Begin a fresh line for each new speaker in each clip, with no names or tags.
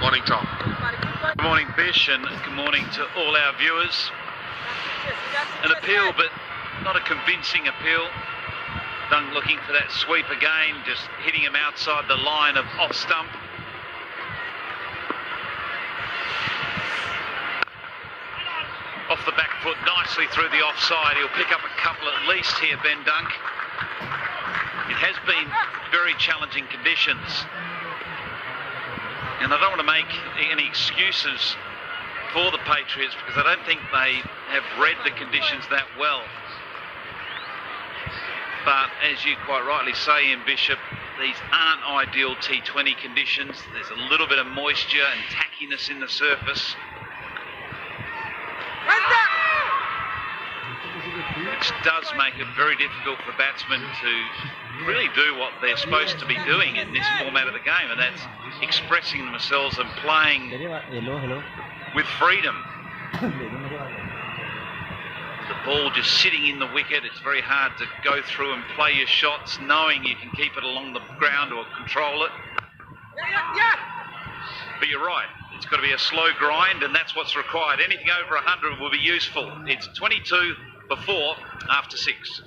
Morning, Tom.
Good morning, Bish, and good morning to all our viewers. An appeal, but not a convincing appeal. Dunk looking for that sweep again, just hitting him outside the line of off stump. Off the back foot, nicely through the offside. He'll pick up a couple at least here, Ben Dunk. It has been very challenging conditions. And I don't want to make any excuses for the Patriots because I don't think they have read the conditions that well. But as you quite rightly say, Ian Bishop, these aren't ideal T20 conditions. There's a little bit of moisture and tackiness in the surface, which does make it very difficult for batsmen to really do what they're supposed to be doing in this format of the game, and that's expressing themselves and playing with freedom. The ball just sitting in the wicket, it's very hard to go through and play your shots knowing you can keep it along the ground or control it. But you're right, it's got to be a slow grind, and that's what's required. Anything over 100 will be useful. It's 22 before, after 6.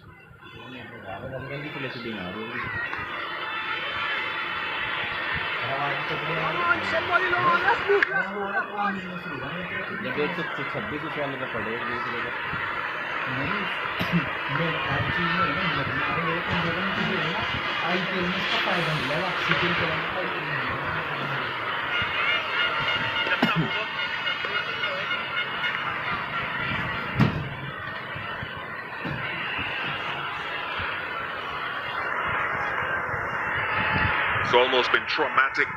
It's almost been traumatic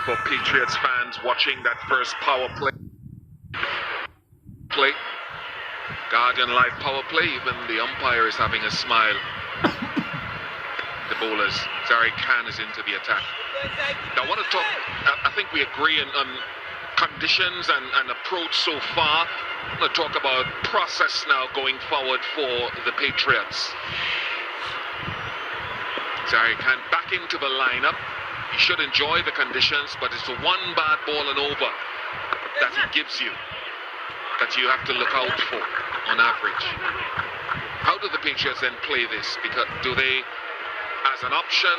for Patriots fans watching that first power play. Guardian live power play, even the umpire is having a smile. The bowlers, Zari Khan is into the attack. Now I want to talk, I think we agree on conditions and approach so far. I want to talk about process now going forward for the Patriots. Zari Khan back into the lineup. He should enjoy the conditions, but it's the one bad ball and over that it gives you that you have to look out for on average. How do the Patriots then play this? Because do they, as an option,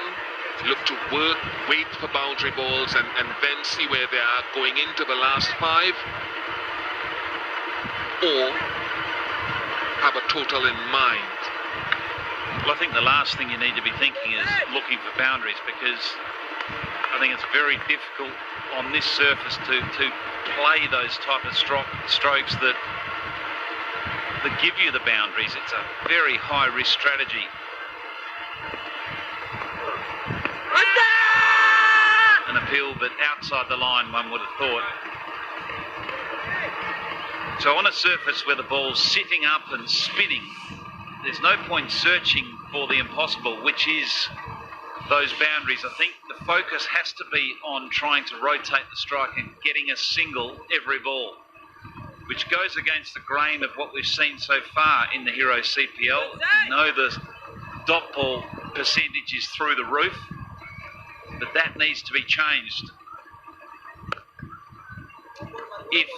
look to work, wait for boundary balls and then see where they are going into the last 5? Or have a total in mind?
Well, I think the last thing you need to be thinking is looking for boundaries, because I think it's very difficult on this surface to play those type of strokes that give you the boundaries. It's a very high risk strategy. An appeal, but outside the line, one would have thought. So on a surface where the ball's sitting up and spinning, there's no point searching for the impossible, which is those boundaries. I think the focus has to be on trying to rotate the strike and getting a single every ball, which goes against the grain of what we've seen so far in the Hero CPL. You know, the dot ball percentage is through the roof, but that needs to be changed if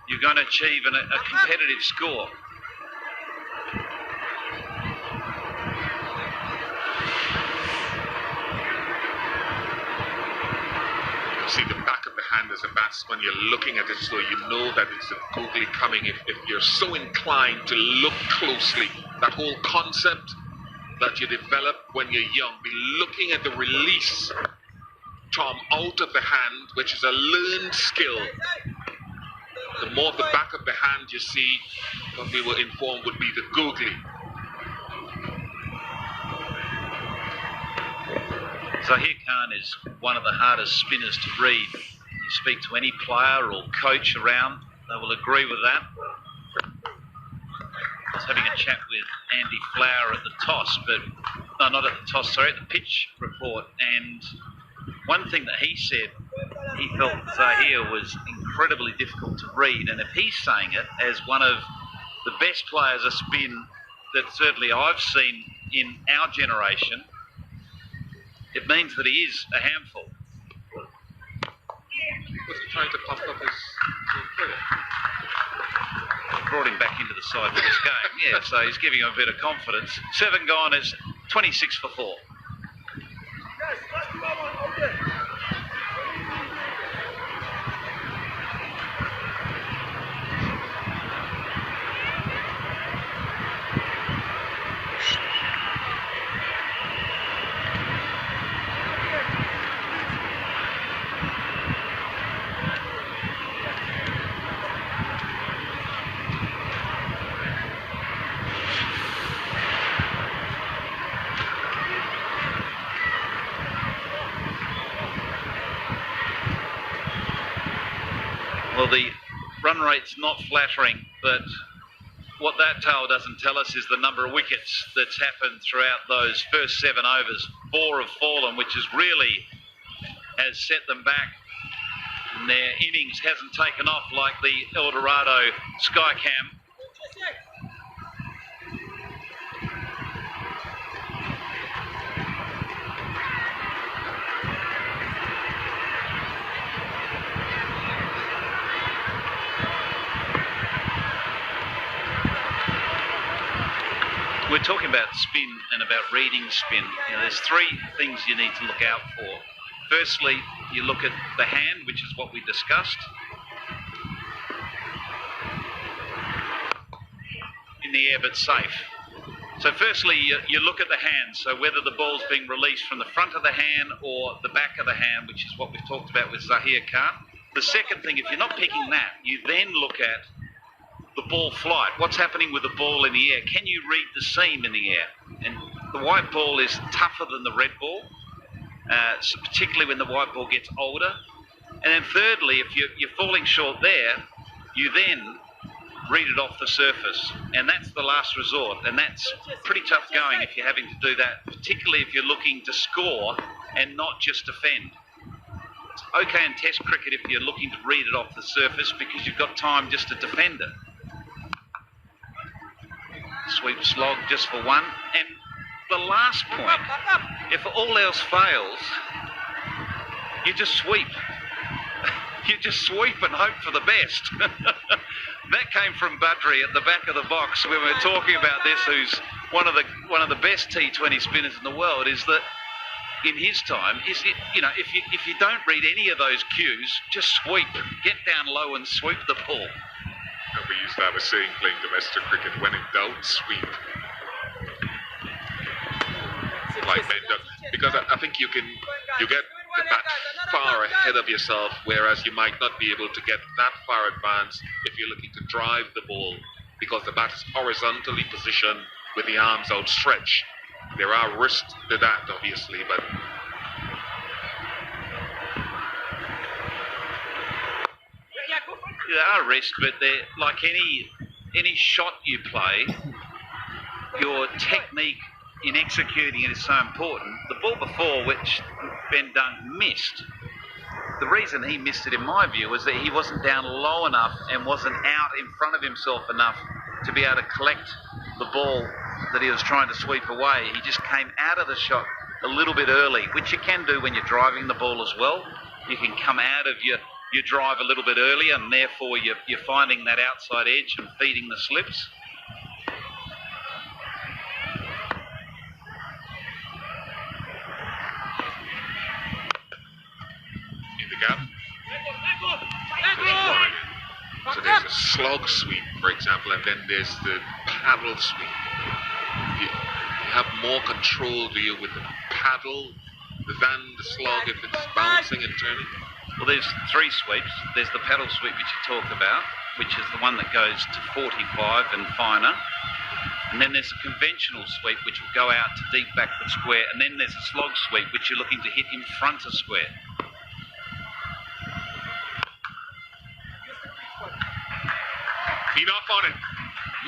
you're going to achieve a competitive score.
See the back of the hand as a batsman, you're looking at it so you know that it's a googly coming if you're so inclined to look closely. That whole concept that you develop when you're young, be looking at the release, Tom, out of the hand, which is a learned skill. The more of the back of the hand you see, what we were informed would be the googly.
Zahir Khan is one of the hardest spinners to read. You speak to any player or coach around, they will agree with that. I was having a chat with Andy Flower at the toss, at the pitch report, and one thing that he said, he felt Zahir was incredibly difficult to read, and if he's saying it as one of the best players a spin that certainly I've seen in our generation, it means that he is a handful.
Was he trying to puff up his player?
Brought him back into the side for this game. Yeah, so he's giving him a bit of confidence. 7 gone is 26 for 4. Well, the run rate's not flattering, but what that tale doesn't tell us is the number of wickets that's happened throughout those first 7 overs. 4 have fallen, which has set them back. And their innings hasn't taken off like the El Dorado Skycam. We're talking about spin and about reading spin. You know, there's 3 things you need to look out for. Firstly, you look at the hand, which is what we discussed. In the air, but safe. So firstly, you look at the hand, so whether the ball's being released from the front of the hand or the back of the hand, which is what we've talked about with Zahir Khan. The second thing, if you're not picking that, you then look at the ball flight. What's happening with the ball in the air? Can you read the seam in the air? And the white ball is tougher than the red ball, so particularly when the white ball gets older. And then thirdly, if you're falling short there, you then read it off the surface. And that's the last resort. And that's pretty tough going if you're having to do that, particularly if you're looking to score and not just defend. It's okay in Test cricket if you're looking to read it off the surface because you've got time just to defend it. Sweep slog just for 1. And the last point, if all else fails, you just sweep. You just sweep and hope for the best. That came from Badri at the back of the box when we were talking about this, who's one of the best T20 spinners in the world, is that in his time, if you don't read any of those cues, just sweep. Get down low and sweep the ball.
We used to have a saying playing domestic cricket, when in doubt, sweep. Like Ben, because I think you get the bat far ahead of yourself, whereas you might not be able to get that far advanced if you're looking to drive the ball, because the bat is horizontally positioned with the arms outstretched. There are risks to that, obviously, but
there are risks, but they're like any shot you play, your technique in executing it is so important. The ball before, which Ben Dunn missed, the reason he missed it, in my view, was that he wasn't down low enough and wasn't out in front of himself enough to be able to collect the ball that he was trying to sweep away. He just came out of the shot a little bit early, which you can do when you're driving the ball as well. You can come out of your drive a little bit earlier, and therefore you're finding that outside edge and feeding the slips.
In the gap. So there's a slog sweep, for example, and then there's the paddle sweep. You have more control, do you, with the paddle than the slog if it's bouncing and turning?
Well, there's 3 sweeps. There's the paddle sweep, which you talk about, which is the one that goes to 45 and finer. And then there's a conventional sweep, which will go out to deep backward square. And then there's a slog sweep, which you're looking to hit in front of square.
Enough on it.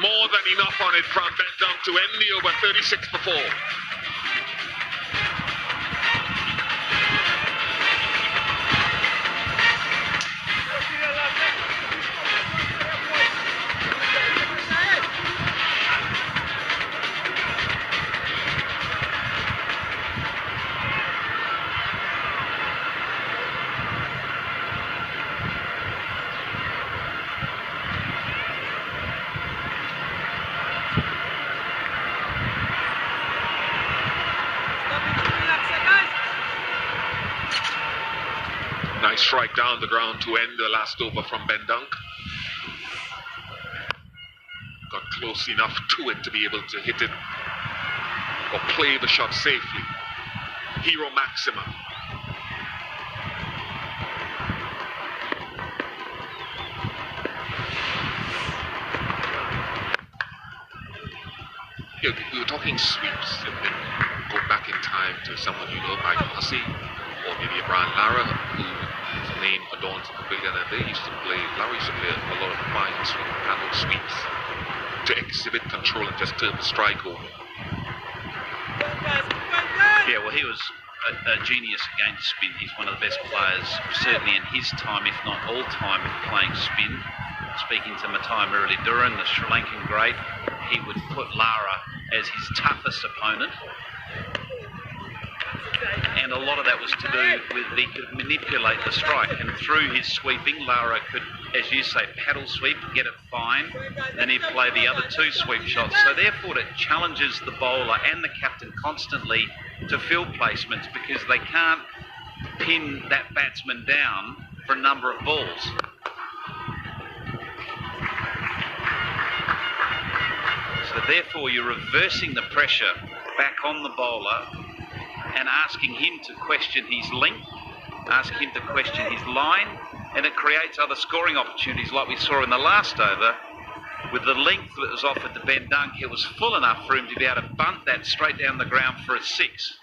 More than enough on it from Ben Dunn to end the over, 36 for 4. Nice strike down the ground to end the last over from Ben Dunk. Got close enough to it to be able to hit it or play the shot safely. Hero Maxima. Yeah, we were talking sweeps and then go back in time to someone you know, Mike Hussey, or maybe Brian Lara, whose name adorns the pavilion, and they used to play, Lara used to play a lot of wide swing handle sweeps to exhibit control and just turn the strike over.
Yeah, well, he was a genius against spin. He's one of the best players, certainly in his time, if not all time, in playing spin. Speaking to Matai Muraliduran, the Sri Lankan great, he would put Lara as his toughest opponent. And a lot of that was to do with he could manipulate the strike, and through his sweeping, Lara could, as you say, paddle sweep, get it fine, then he'd play the other two sweep shots. So therefore it challenges the bowler and the captain constantly to field placements, because they can't pin that batsman down for a number of balls. So therefore you're reversing the pressure back on the bowler and asking him to question his length, asking him to question his line, and it creates other scoring opportunities like we saw in the last over. With the length that was offered to Ben Dunk, it was full enough for him to be able to bunt that straight down the ground for a 6.